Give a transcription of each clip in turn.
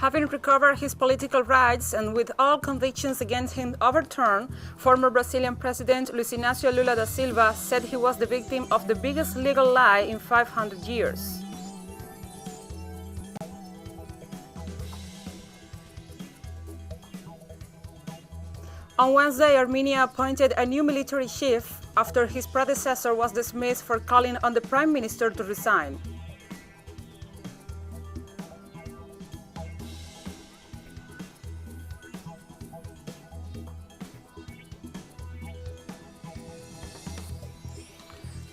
Having recovered his political rights and with all convictions against him overturned, former Brazilian President Luiz Inácio Lula da Silva said he was the victim of the biggest legal lie in 500 years. On Wednesday, Armenia appointed a new military chief after his predecessor was dismissed for calling on the prime minister to resign.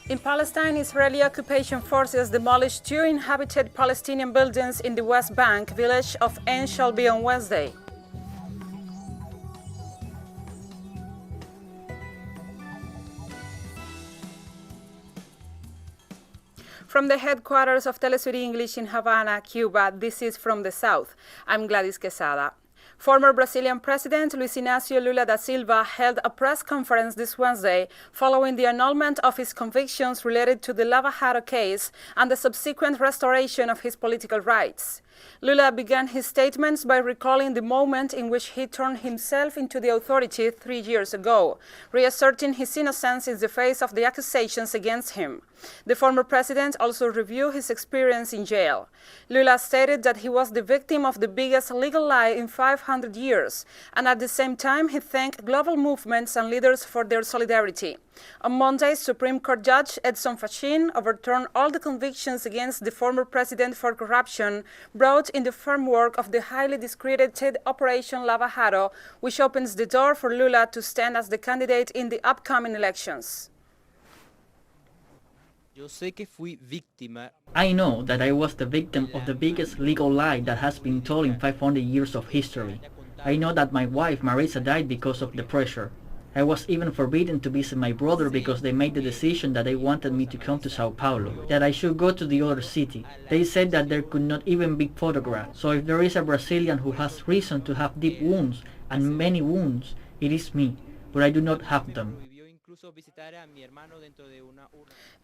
In Palestine, Israeli occupation forces demolished 2 inhabited Palestinian buildings in the West Bank village of Ein Shalbi on Wednesday. From the headquarters of TeleSUR English in Havana, Cuba, this is From the South. I'm Gladys Quesada. Former Brazilian President Luiz Inácio Lula da Silva held a press conference this Wednesday following the annulment of his convictions related to the Lava Jato case and the subsequent restoration of his political rights. Lula began his statements by recalling the moment in which he turned himself into the authority 3 years ago, reasserting his innocence in the face of the accusations against him. The former president also reviewed his experience in jail. Lula stated that he was the victim of the biggest legal lie in 500 years, and at the same time he thanked global movements and leaders for their solidarity. On Monday, Supreme Court Judge Edson Fachin overturned all the convictions against the former president for corruption brought in the framework of the highly discredited Operation Lava Jato, which opens the door for Lula to stand as the candidate in the upcoming elections. I know that I was the victim of the biggest legal lie that has been told in 500 years of history. I know that my wife Marisa died because of the pressure. I was even forbidden to visit my brother because they made the decision that they wanted me to come to Sao Paulo, that I should go to the other city. They said that there could not even be photographs. So if there is a Brazilian who has reason to have deep wounds, and many wounds, it is me, but I do not have them.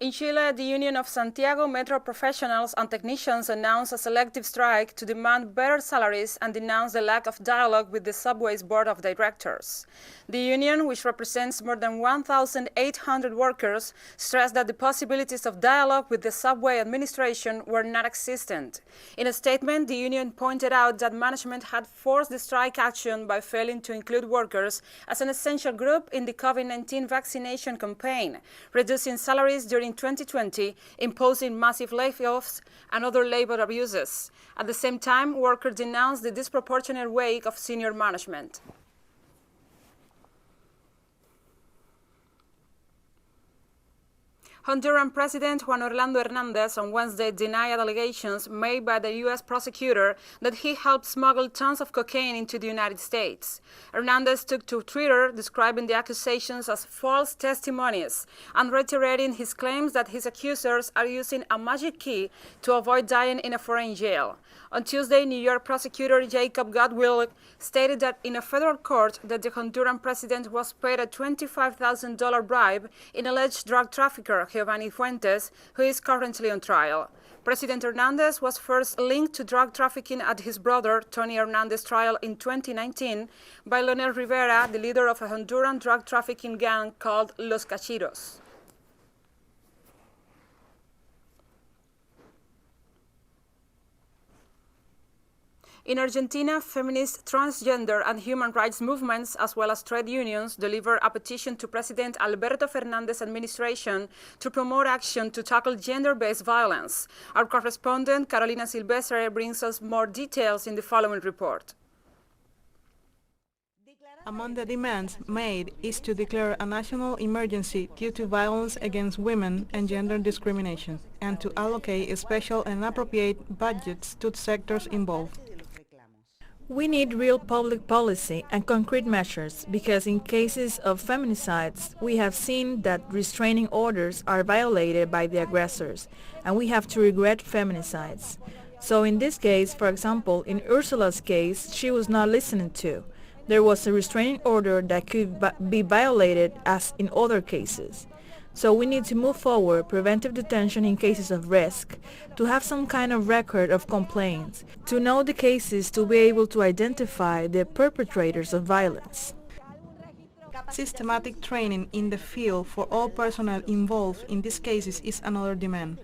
In Chile, the Union of Santiago Metro Professionals and Technicians announced a selective strike to demand better salaries and denounced the lack of dialogue with the subway's board of directors. The union, which represents more than 1,800 workers, stressed that the possibilities of dialogue with the subway administration were not existent. In a statement, the union pointed out that management had forced the strike action by failing to include workers as an essential group in the COVID-19 vaccination campaign, reducing salaries during 2020, imposing massive layoffs and other labor abuses. At the same time, workers denounced the disproportionate weight of senior management. Honduran President Juan Orlando Hernandez on Wednesday denied allegations made by the U.S. prosecutor that he helped smuggle tons of cocaine into the United States. Hernandez took to Twitter describing the accusations as false testimonies and reiterating his claims that his accusers are using a magic key to avoid dying in a foreign jail. On Tuesday, New York prosecutor Jacob Godwill stated that in a federal court that the Honduran president was paid a $25,000 bribe in alleged drug trafficker Giovanni Fuentes, who is currently on trial. President Hernandez was first linked to drug trafficking at his brother Tony Hernandez's trial in 2019 by Leonel Rivera, the leader of a Honduran drug trafficking gang called Los Cachiros. In Argentina, feminist, transgender, and human rights movements, as well as trade unions, delivered a petition to President Alberto Fernandez's administration to promote action to tackle gender-based violence. Our correspondent, Carolina Silvestre, brings us more details in the following report. Among the demands made is to declare a national emergency due to violence against women and gender discrimination, and to allocate special and appropriate budgets to sectors involved. We need real public policy and concrete measures because in cases of feminicides, we have seen that restraining orders are violated by the aggressors, and we have to regret feminicides. So in this case, for example, in Ursula's case, she was not listened to. There was a restraining order that could be violated as in other cases. So we need to move forward preventive detention in cases of risk, to have some kind of record of complaints, to know the cases to be able to identify the perpetrators of violence. Systematic training in the field for all personnel involved in these cases is another demand.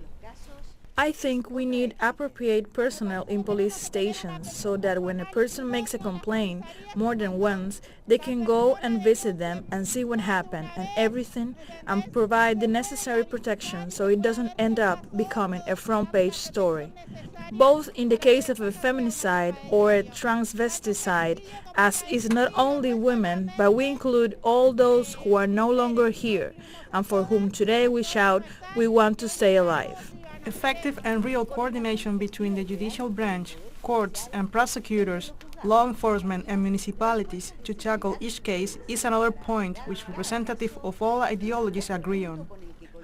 I think we need appropriate personnel in police stations so that when a person makes a complaint more than once, they can go and visit them and see what happened and everything and provide the necessary protection so it doesn't end up becoming a front page story. Both in the case of a feminicide or a transvesticide, as is not only women, but we include all those who are no longer here and for whom today we shout, we want to stay alive. Effective and real coordination between the judicial branch, courts and prosecutors, law enforcement and municipalities to tackle each case is another point which representatives of all ideologies agree on.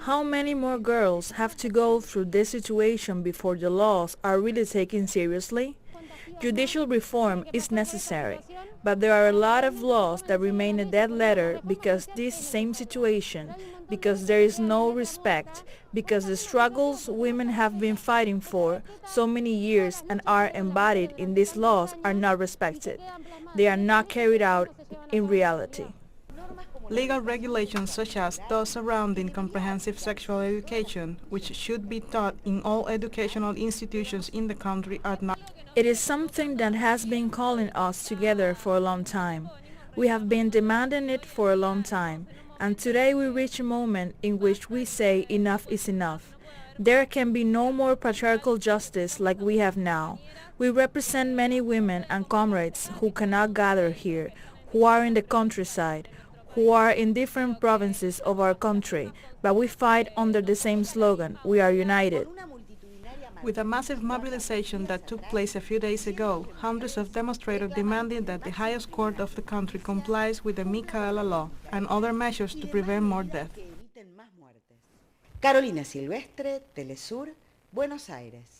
How many more girls have to go through this situation before the laws are really taken seriously? Judicial reform is necessary, but there are a lot of laws that remain a dead letter because this same situation, because there is no respect, because the struggles women have been fighting for so many years and are embodied in these laws are not respected. They are not carried out in reality. Legal regulations such as those surrounding comprehensive sexual education, which should be taught in all educational institutions in the country, are not. It is something that has been calling us together for a long time. We have been demanding it for a long time, and today we reach a moment in which we say enough is enough. There can be no more patriarchal justice like we have now. We represent many women and comrades who cannot gather here, who are in the countryside, who are in different provinces of our country, but we fight under the same slogan, we are united. With a massive mobilization that took place a few days ago, hundreds of demonstrators demanded that the highest court of the country complies with the Micaela law and other measures to prevent more death. Carolina Silvestre, TeleSUR, Buenos Aires.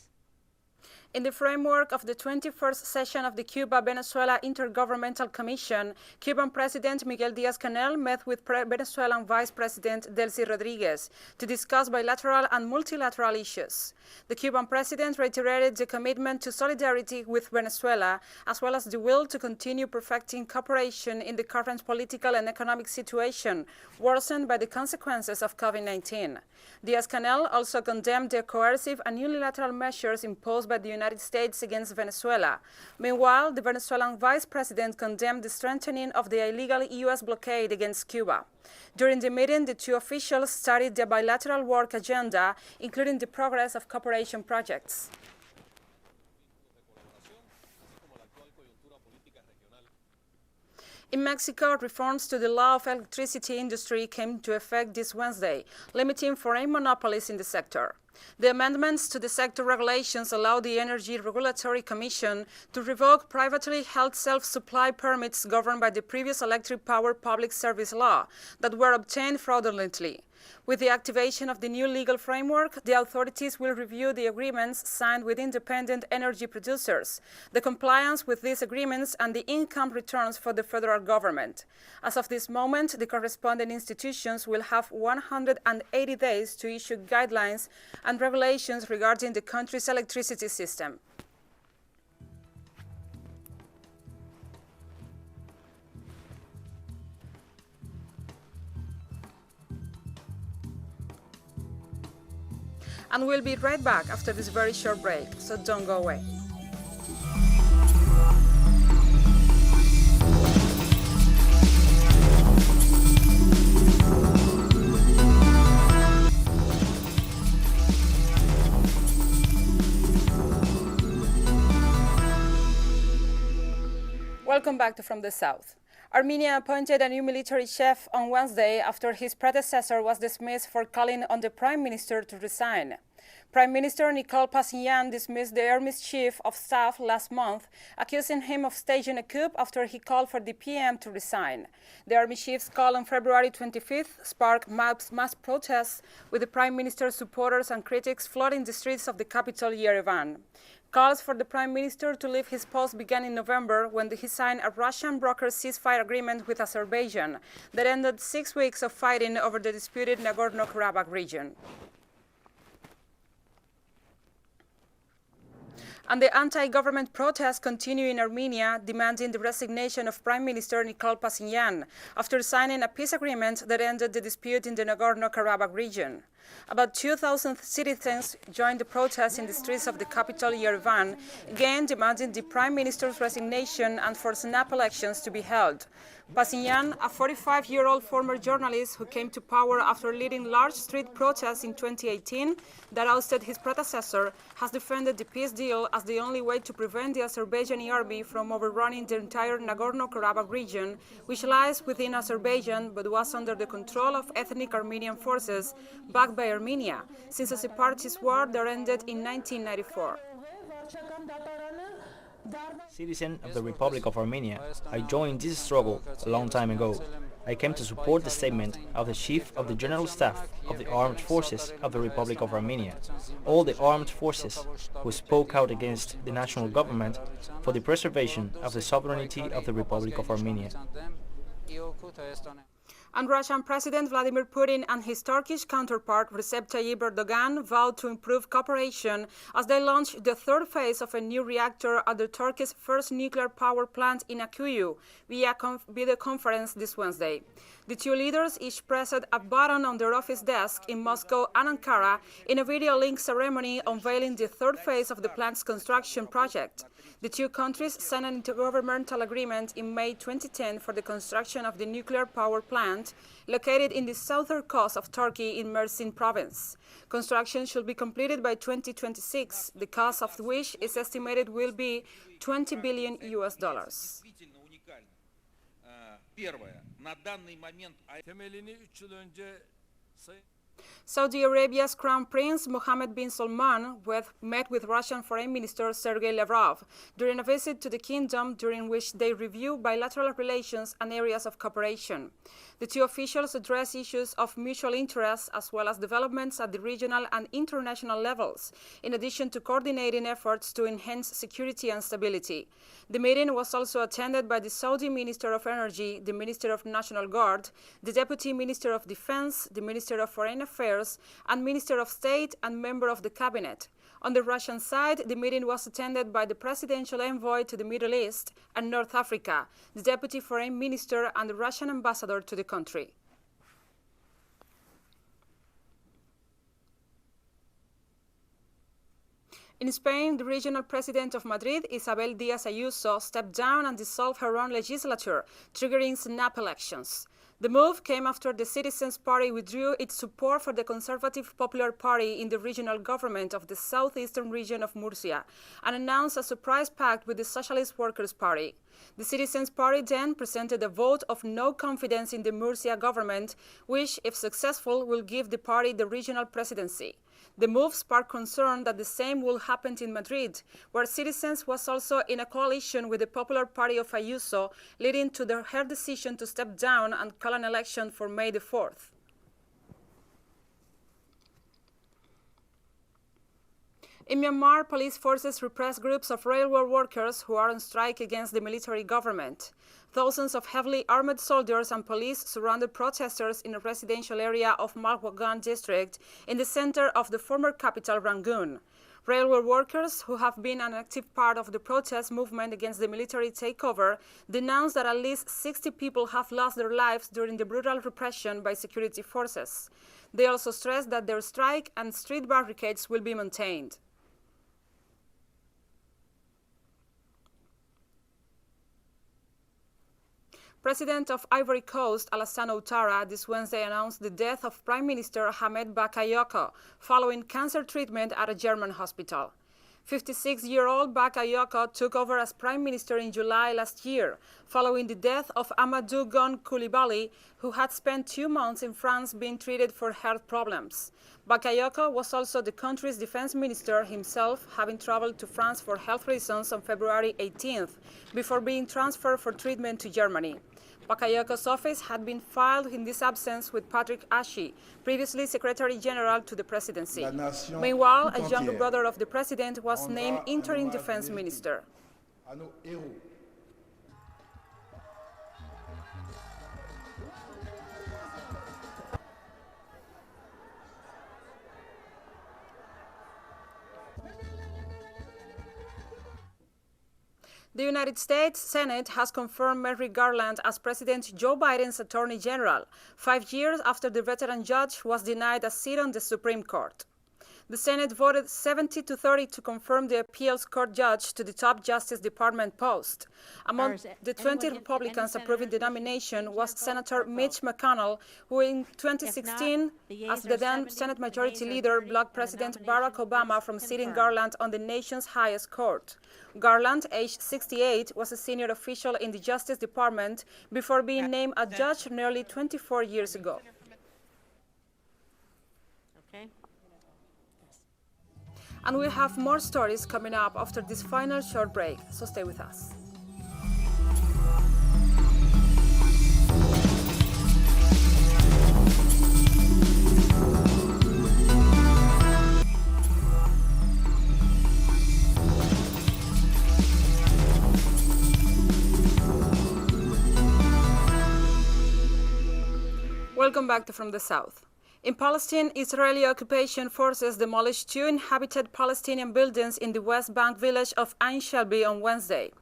In the framework of the 21st session of the Cuba Venezuela Intergovernmental Commission, Cuban President Miguel Díaz-Canel met with Venezuelan Vice President Delcy Rodriguez to discuss bilateral and multilateral issues. The Cuban president reiterated the commitment to solidarity with Venezuela, as well as the will to continue perfecting cooperation in the current political and economic situation, worsened by the consequences of COVID-19. Díaz-Canel also condemned the coercive and unilateral measures imposed by the United States against Venezuela. Meanwhile, the Venezuelan vice president condemned the strengthening of the illegal U.S. blockade against Cuba. During the meeting, the two officials studied the bilateral work agenda, including the progress of cooperation projects. In Mexico, reforms to the law of electricity industry came into effect this Wednesday, limiting foreign monopolies in the sector. The amendments to the sector regulations allow the Energy Regulatory Commission to revoke privately held self-supply permits governed by the previous electric power public service law that were obtained fraudulently. With the activation of the new legal framework, the authorities will review the agreements signed with independent energy producers, the compliance with these agreements, and the income returns for the federal government. As of this moment, the corresponding institutions will have 180 days to issue guidelines and regulations regarding the country's electricity system. And we'll be right back after this very short break, so don't go away. Welcome back to From the South. Armenia appointed a new military chief on Wednesday after his predecessor was dismissed for calling on the prime minister to resign. Prime Minister Nicole Pashinyan dismissed the Army's chief of staff last month, accusing him of staging a coup after he called for the PM to resign. The Army chief's call on February 25th sparked mass protests, with the Prime Minister's supporters and critics flooding the streets of the capital, Yerevan. Calls for the Prime Minister to leave his post began in November when he signed a Russian brokered ceasefire agreement with Azerbaijan that ended 6 weeks of fighting over the disputed Nagorno-Karabakh region. And the anti-government protests continue in Armenia, demanding the resignation of Prime Minister Nicole Pashinyan after signing a peace agreement that ended the dispute in the Nagorno-Karabakh region. About 2,000 citizens joined the protests in the streets of the capital, Yerevan, again demanding the Prime Minister's resignation and for snap elections to be held. Pashinyan, a 45-year-old former journalist who came to power after leading large street protests in 2018 that ousted his predecessor, has defended the peace deal as the only way to prevent the Azerbaijani army from overrunning the entire Nagorno-Karabakh region, which lies within Azerbaijan but was under the control of ethnic Armenian forces backed by Armenia since a separatist war that ended in 1994. Citizen of the Republic of Armenia, I joined this struggle a long time ago. I came to support the statement of the Chief of the General Staff of the Armed Forces of the Republic of Armenia, all the armed forces who spoke out against the national government for the preservation of the sovereignty of the Republic of Armenia. And Russian President Vladimir Putin and his Turkish counterpart Recep Tayyip Erdogan vowed to improve cooperation as they launched the third phase of a new reactor at the Turkey's first nuclear power plant in Akkuyu via video conference this Wednesday. The two leaders each pressed a button on their office desk in Moscow and Ankara in a video link ceremony unveiling the third phase of the plant's construction project. The two countries signed an intergovernmental agreement in May 2010 for the construction of the nuclear power plant located in the southern coast of Turkey in Mersin province. Construction should be completed by 2026, the cost of which is estimated will be $20 billion. Saudi Arabia's Crown Prince Mohammed bin Salman met with Russian Foreign Minister Sergei Lavrov during a visit to the kingdom during which they review bilateral relations and areas of cooperation. The two officials address issues of mutual interest as well as developments at the regional and international levels, in addition to coordinating efforts to enhance security and stability. The meeting was also attended by the Saudi Minister of Energy, the Minister of National Guard, the Deputy Minister of Defense, the Minister of Foreign Affairs, and Minister of State and member of the cabinet. On the Russian side, the meeting was attended by the presidential envoy to the Middle East and North Africa, the Deputy Foreign Minister, and the Russian ambassador to the country. In Spain, the regional president of Madrid, Isabel Díaz Ayuso, stepped down and dissolved her own legislature, triggering snap elections. The move came after the Citizens Party withdrew its support for the Conservative Popular Party in the regional government of the southeastern region of Murcia and announced a surprise pact with the Socialist Workers' Party. The Citizens Party then presented a vote of no confidence in the Murcia government, which, if successful, will give the party the regional presidency. The move sparked concern that the same will happen in Madrid, where Citizens was also in a coalition with the Popular Party of Ayuso, leading to her decision to step down and call an election for May the 4th. In Myanmar, police forces repressed groups of railway workers who are on strike against the military government. Thousands of heavily armed soldiers and police surrounded protesters in a residential area of Malwagan district in the center of the former capital, Rangoon. Railway workers, who have been an active part of the protest movement against the military takeover, denounced that at least 60 people have lost their lives during the brutal repression by security forces. They also stressed that their strike and street barricades will be maintained. President of Ivory Coast, Alassane Ouattara, this Wednesday announced the death of Prime Minister Ahmed Bakayoko following cancer treatment at a German hospital. 56-year-old Bakayoko took over as prime minister in July last year, following the death of Amadou Gon Coulibaly, who had spent 2 months in France being treated for health problems. Bakayoko was also the country's defense minister himself, having traveled to France for health reasons on February 18th, before being transferred for treatment to Germany. Bakayoko's office had been filed in this absence with Patrick Ashi, previously Secretary General to the presidency. Meanwhile, a younger brother of the president was named interim defense minister. The United States Senate has confirmed Mary Garland as President Joe Biden's Attorney General, 5 years after the veteran judge was denied a seat on the Supreme Court. The Senate voted 70-30 to confirm the appeals court judge to the top Justice Department post. Among the 20 Republicans approving the nomination was Senator Mitch McConnell, who in 2016, as the then Senate Majority Leader, blocked President Barack Obama from seating Garland on the nation's highest court. Garland, aged 68, was a senior official in the Justice Department before being named a judge nearly 24 years ago. And we'll have more stories coming up after this final short break, so stay with us. Welcome back to From the South. In Palestine, Israeli occupation forces demolished 2 inhabited Palestinian buildings in the West Bank village of Ain Shelby on Wednesday.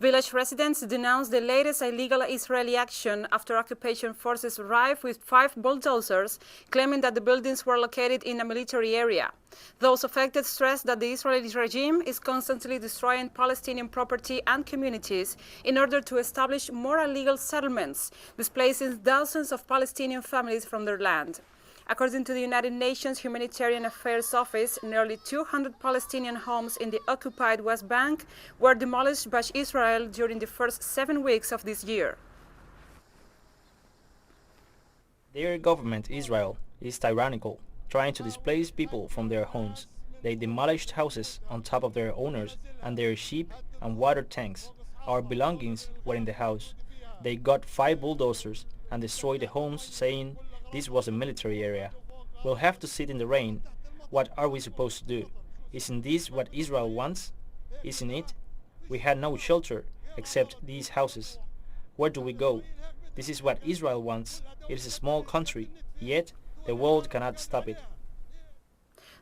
Village residents denounced the latest illegal Israeli action after occupation forces arrived with 5 bulldozers, claiming that the buildings were located in a military area. Those affected stressed that the Israeli regime is constantly destroying Palestinian property and communities in order to establish more illegal settlements, displacing thousands of Palestinian families from their land. According to the United Nations Humanitarian Affairs Office, nearly 200 Palestinian homes in the occupied West Bank were demolished by Israel during the first 7 weeks of this year. Their government, Israel, is tyrannical, trying to displace people from their homes. They demolished houses on top of their owners and their sheep and water tanks. Our belongings were in the house. They got 5 bulldozers and destroyed the homes, saying this was a military area. We'll have to sit in the rain. What are we supposed to do? Isn't this what Israel wants? Isn't it? We had no shelter except these houses. Where do we go? This is what Israel wants. It is a small country, yet the world cannot stop it.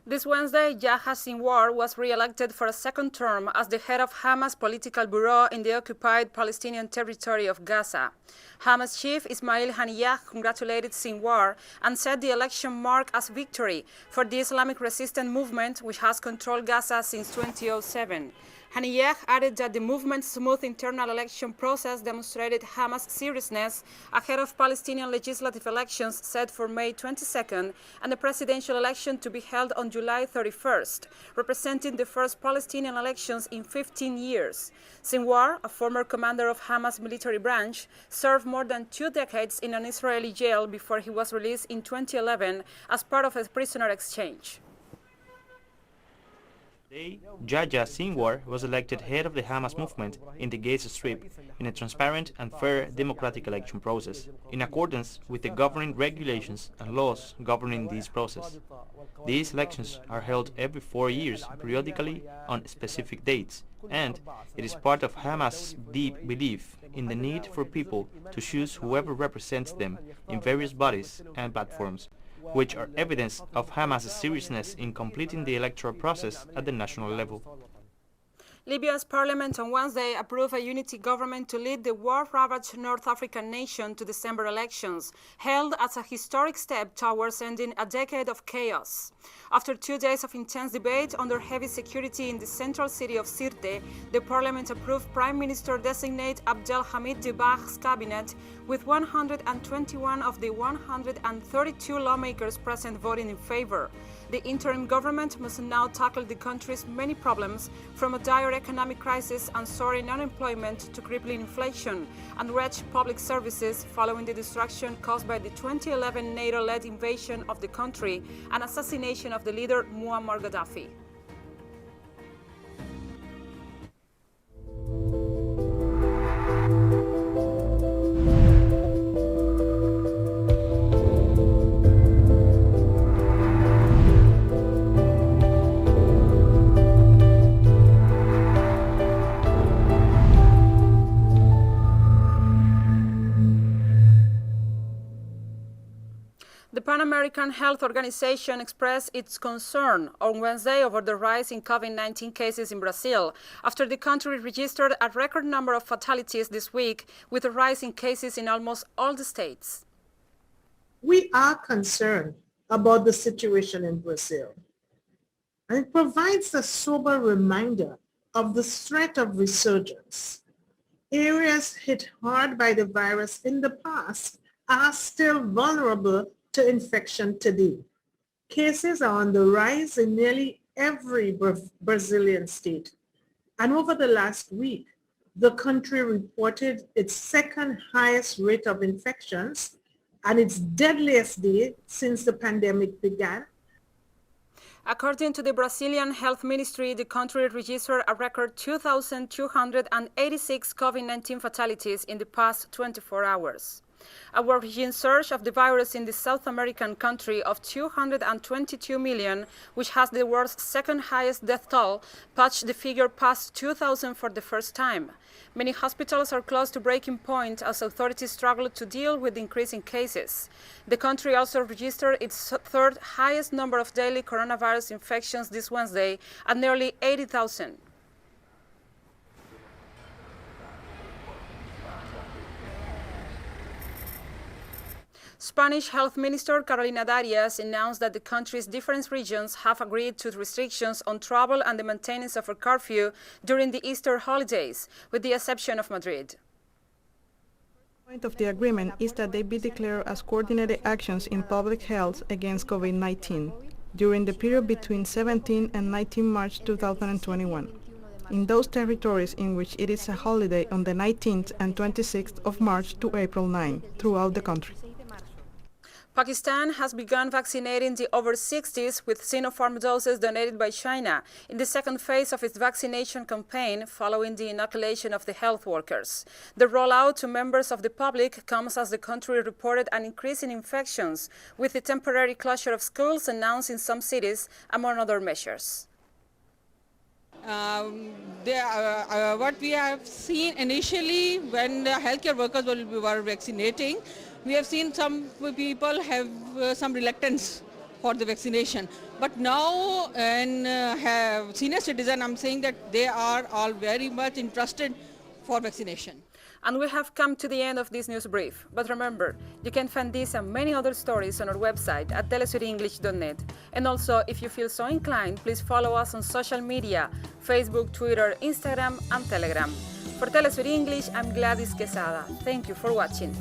This Wednesday, Yahya Sinwar was re-elected for a second term as the head of Hamas political bureau in the occupied Palestinian territory of Gaza. Hamas chief Ismail Haniyeh congratulated Sinwar and said the election marked as victory for the Islamic resistance movement, which has controlled Gaza since 2007. Haniyeh added that the movement's smooth internal election process demonstrated Hamas' seriousness ahead of Palestinian legislative elections set for May 22nd and the presidential election to be held on July 31st, representing the first Palestinian elections in 15 years. Sinwar, a former commander of Hamas' military branch, served more than 2 decades in an Israeli jail before he was released in 2011 as part of a prisoner exchange. Today, Yahya Sinwar was elected head of the Hamas movement in the Gaza Strip in a transparent and fair democratic election process, in accordance with the governing regulations and laws governing this process. These elections are held every 4 years, periodically on specific dates, and it is part of Hamas' deep belief in the need for people to choose whoever represents them in various bodies and platforms, which are evidence of Hamas' seriousness in completing the electoral process at the national level. Libya's parliament on Wednesday approved a unity government to lead the war-ravaged North African nation to December elections, hailed as a historic step towards ending a decade of chaos. After 2 days of intense debate under heavy security in the central city of Sirte, the parliament approved Prime Minister-designate Abdelhamid Dibbagh's cabinet, with 121 of the 132 lawmakers present voting in favor. The interim government must now tackle the country's many problems, from a dire economic crisis and soaring unemployment to crippling inflation, and wretched public services following the destruction caused by the 2011 NATO-led invasion of the country and assassination of the leader Muammar Gaddafi. The Pan American Health Organization expressed its concern on Wednesday over the rise in COVID-19 cases in Brazil, after the country registered a record number of fatalities this week, with a rise in cases in almost all the states. We are concerned about the situation in Brazil, and it provides a sober reminder of the threat of resurgence. Areas hit hard by the virus in the past are still vulnerable to infection today. Cases are on the rise in nearly every Brazilian state. And over the last week, the country reported its second highest rate of infections and its deadliest day since the pandemic began. According to the Brazilian Health Ministry, the country registered a record 2,286 COVID-19 fatalities in the past 24 hours. A worrying surge of the virus in the South American country of 222 million, which has the world's second highest death toll, patched the figure past 2,000 for the first time. Many hospitals are close to breaking point as authorities struggle to deal with the increasing cases. The country also registered its third highest number of daily coronavirus infections this Wednesday at nearly 80,000. Spanish Health Minister Carolina Darias announced that the country's different regions have agreed to restrictions on travel and the maintenance of a curfew during the Easter holidays, with the exception of Madrid. The point of the agreement is that they be declared as coordinated actions in public health against COVID-19 during the period between 17 and 19 March 2021. In those territories in which it is a holiday on the 19th and 26th of March to April 9 throughout the country. Pakistan has begun vaccinating the over 60s with Sinopharm doses donated by China in the second phase of its vaccination campaign following the inoculation of the health workers. The rollout to members of the public comes as the country reported an increase in infections, with the temporary closure of schools announced in some cities, among other measures. What we have seen initially when the healthcare workers were vaccinating, we have seen some people have some reluctance for the vaccination. But now, have senior citizens, I'm saying that they are all very much interested for vaccination. And we have come to the end of this news brief. But remember, you can find this and many other stories on our website at telesurenglish.net. And also, if you feel so inclined, please follow us on social media, Facebook, Twitter, Instagram, and Telegram. For TeleSUR English, I'm Gladys Quesada. Thank you for watching.